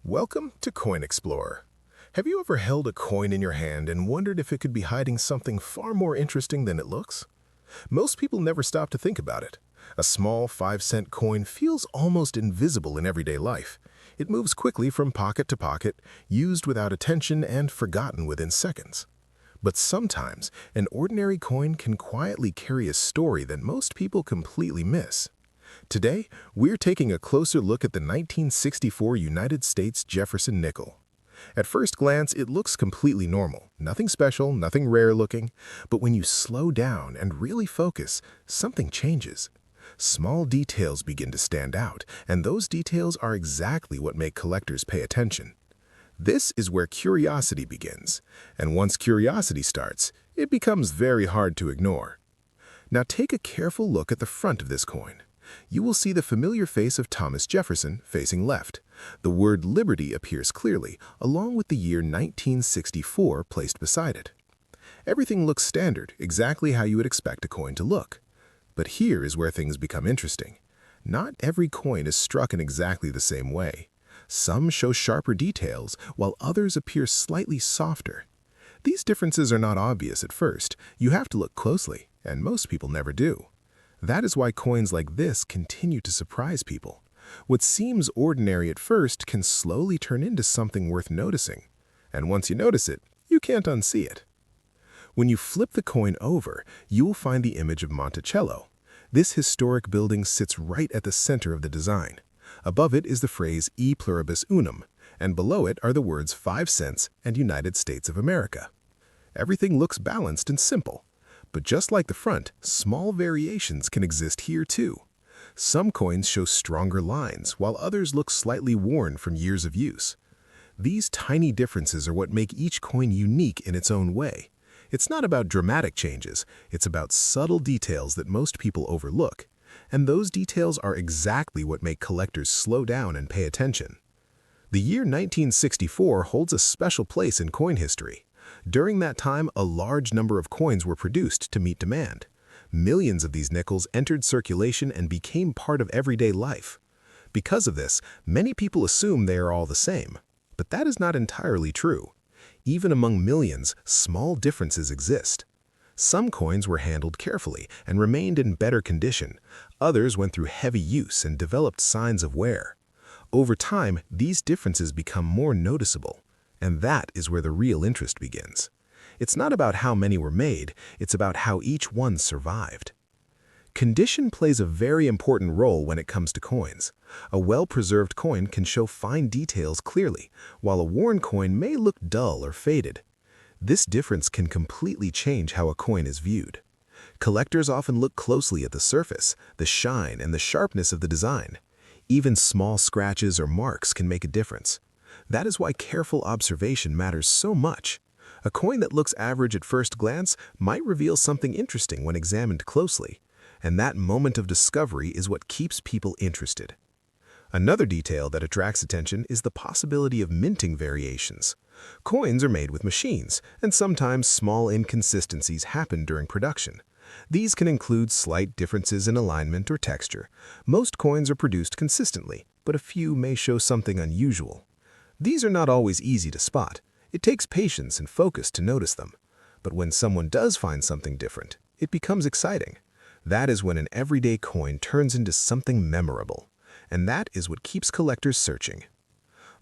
Welcome to Coin Explorer. Have you ever held a coin in your hand and wondered if it could be hiding something far more interesting than it looks? Most people never stop to think about it. A small 5-cent coin feels almost invisible in everyday life. It moves quickly from pocket to pocket, used without attention and forgotten within seconds. But sometimes, an ordinary coin can quietly carry a story that most people completely miss. Today, we're taking a closer look at the 1964 United States Jefferson Nickel. At first glance, it looks completely normal, nothing special, nothing rare-looking, but when you slow down and really focus, something changes. Small details begin to stand out, and those details are exactly what make collectors pay attention. This is where curiosity begins, and once curiosity starts, it becomes very hard to ignore. Now take a careful look at the front of this coin. You will see the familiar face of Thomas Jefferson facing left. The word liberty appears clearly, along with the year 1964 placed beside it. Everything looks standard, exactly how you would expect a coin to look. But here is where things become interesting. Not every coin is struck in exactly the same way. Some show sharper details, while others appear slightly softer. These differences are not obvious at first. You have to look closely, and most people never do. That is why coins like this continue to surprise people. What seems ordinary at first can slowly turn into something worth noticing. And once you notice it, you can't unsee it. When you flip the coin over, you will find the image of Monticello. This historic building sits right at the center of the design. Above it is the phrase E pluribus unum, and below it are the words 5 cents and United States of America. Everything looks balanced and simple. But just like the front, small variations can exist here too. Some coins show stronger lines, while others look slightly worn from years of use. These tiny differences are what make each coin unique in its own way. It's not about dramatic changes, it's about subtle details that most people overlook. And those details are exactly what make collectors slow down and pay attention. The year 1964 holds a special place in coin history. During that time, a large number of coins were produced to meet demand. Millions of these nickels entered circulation and became part of everyday life. Because of this, many people assume they are all the same. But that is not entirely true. Even among millions, small differences exist. Some coins were handled carefully and remained in better condition. Others went through heavy use and developed signs of wear. Over time, these differences become more noticeable. And that is where the real interest begins. It's not about how many were made, it's about how each one survived. Condition plays a very important role when it comes to coins. A well-preserved coin can show fine details clearly, while a worn coin may look dull or faded. This difference can completely change how a coin is viewed. Collectors often look closely at the surface, the shine, and the sharpness of the design. Even small scratches or marks can make a difference. That is why careful observation matters so much. A coin that looks average at first glance might reveal something interesting when examined closely, and that moment of discovery is what keeps people interested. Another detail that attracts attention is the possibility of minting variations. Coins are made with machines, and sometimes small inconsistencies happen during production. These can include slight differences in alignment or texture. Most coins are produced consistently, but a few may show something unusual. These are not always easy to spot. It takes patience and focus to notice them. But when someone does find something different, it becomes exciting. That is when an everyday coin turns into something memorable. And that is what keeps collectors searching.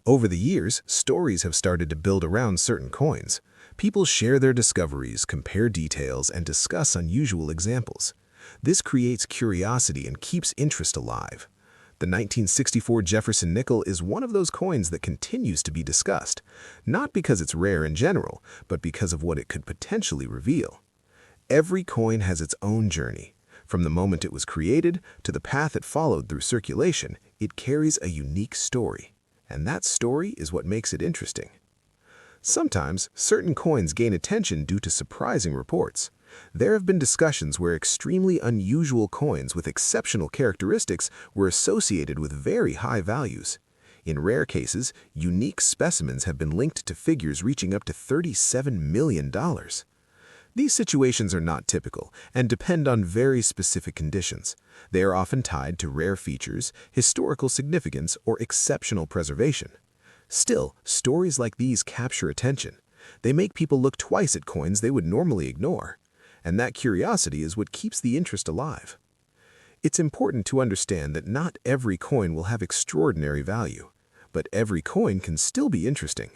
Over the years, stories have started to build around certain coins. People share their discoveries, compare details, and discuss unusual examples. This creates curiosity and keeps interest alive. The 1964 Jefferson Nickel is one of those coins that continues to be discussed, not because it's rare in general, but because of what it could potentially reveal. Every coin has its own journey. From the moment it was created to the path it followed through circulation, it carries a unique story. And that story is what makes it interesting. Sometimes, certain coins gain attention due to surprising reports. There have been discussions where extremely unusual coins with exceptional characteristics were associated with very high values. In rare cases, unique specimens have been linked to figures reaching up to $37 million. These situations are not typical and depend on very specific conditions. They are often tied to rare features, historical significance, or exceptional preservation. Still, stories like these capture attention. They make people look twice at coins they would normally ignore. And that curiosity is what keeps the interest alive. It's important to understand that not every coin will have extraordinary value, but every coin can still be interesting.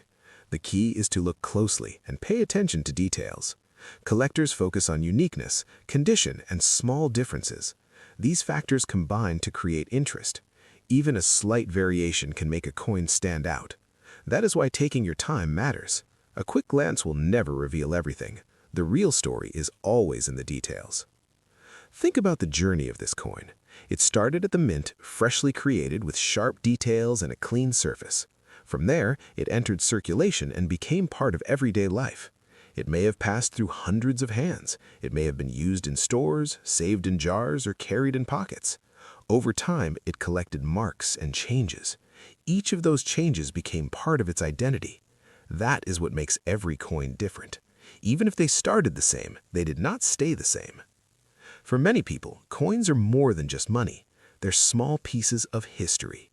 The key is to look closely and pay attention to details. Collectors focus on uniqueness, condition, and small differences. These factors combine to create interest. Even a slight variation can make a coin stand out. That is why taking your time matters. A quick glance will never reveal everything. The real story is always in the details. Think about the journey of this coin. It started at the mint, freshly created with sharp details and a clean surface. From there, it entered circulation and became part of everyday life. It may have passed through hundreds of hands. It may have been used in stores, saved in jars, or carried in pockets. Over time, it collected marks and changes. Each of those changes became part of its identity. That is what makes every coin different. Even if they started the same, they did not stay the same. For many people, coins are more than just money. They're small pieces of history.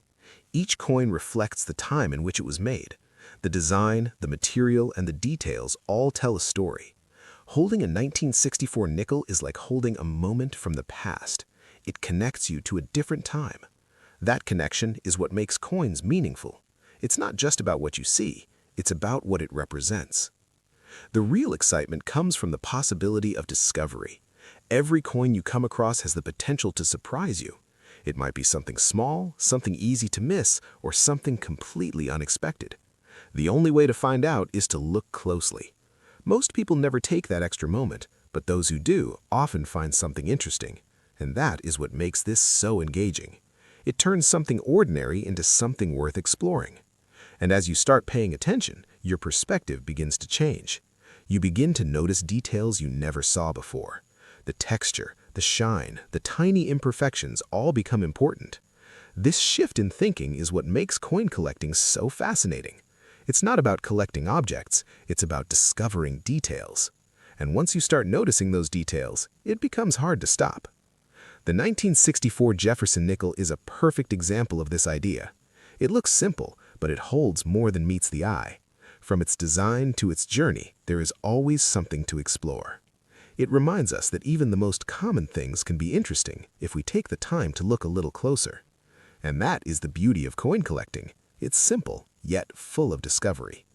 Each coin reflects the time in which it was made. The design, the material, and the details all tell a story. Holding a 1964 nickel is like holding a moment from the past. It connects you to a different time. That connection is what makes coins meaningful. It's not just about what you see, it's about what it represents. The real excitement comes from the possibility of discovery. Every coin you come across has the potential to surprise you. It might be something small, something easy to miss, or something completely unexpected. The only way to find out is to look closely. Most people never take that extra moment, but those who do often find something interesting. And that is what makes this so engaging. It turns something ordinary into something worth exploring. And as you start paying attention, your perspective begins to change. You begin to notice details you never saw before. The texture, the shine, the tiny imperfections all become important. This shift in thinking is what makes coin collecting so fascinating. It's not about collecting objects, it's about discovering details. And once you start noticing those details, it becomes hard to stop. The 1964 Jefferson nickel is a perfect example of this idea. It looks simple, but it holds more than meets the eye. From its design to its journey, there is always something to explore. It reminds us that even the most common things can be interesting if we take the time to look a little closer. And that is the beauty of coin collecting. It's simple, yet full of discovery.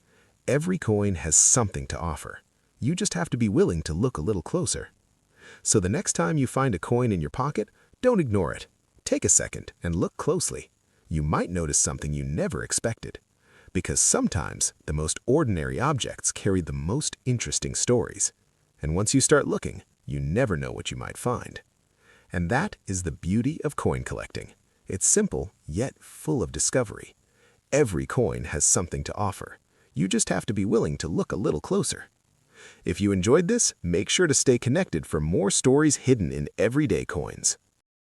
Every coin has something to offer. You just have to be willing to look a little closer. So the next time you find a coin in your pocket, don't ignore it. Take a second and look closely. You might notice something you never expected. Because sometimes the most ordinary objects carry the most interesting stories. And once you start looking, you never know what you might find. And that is the beauty of coin collecting. It's simple, yet full of discovery. Every coin has something to offer. You just have to be willing to look a little closer. If you enjoyed this, make sure to stay connected for more stories hidden in everyday coins.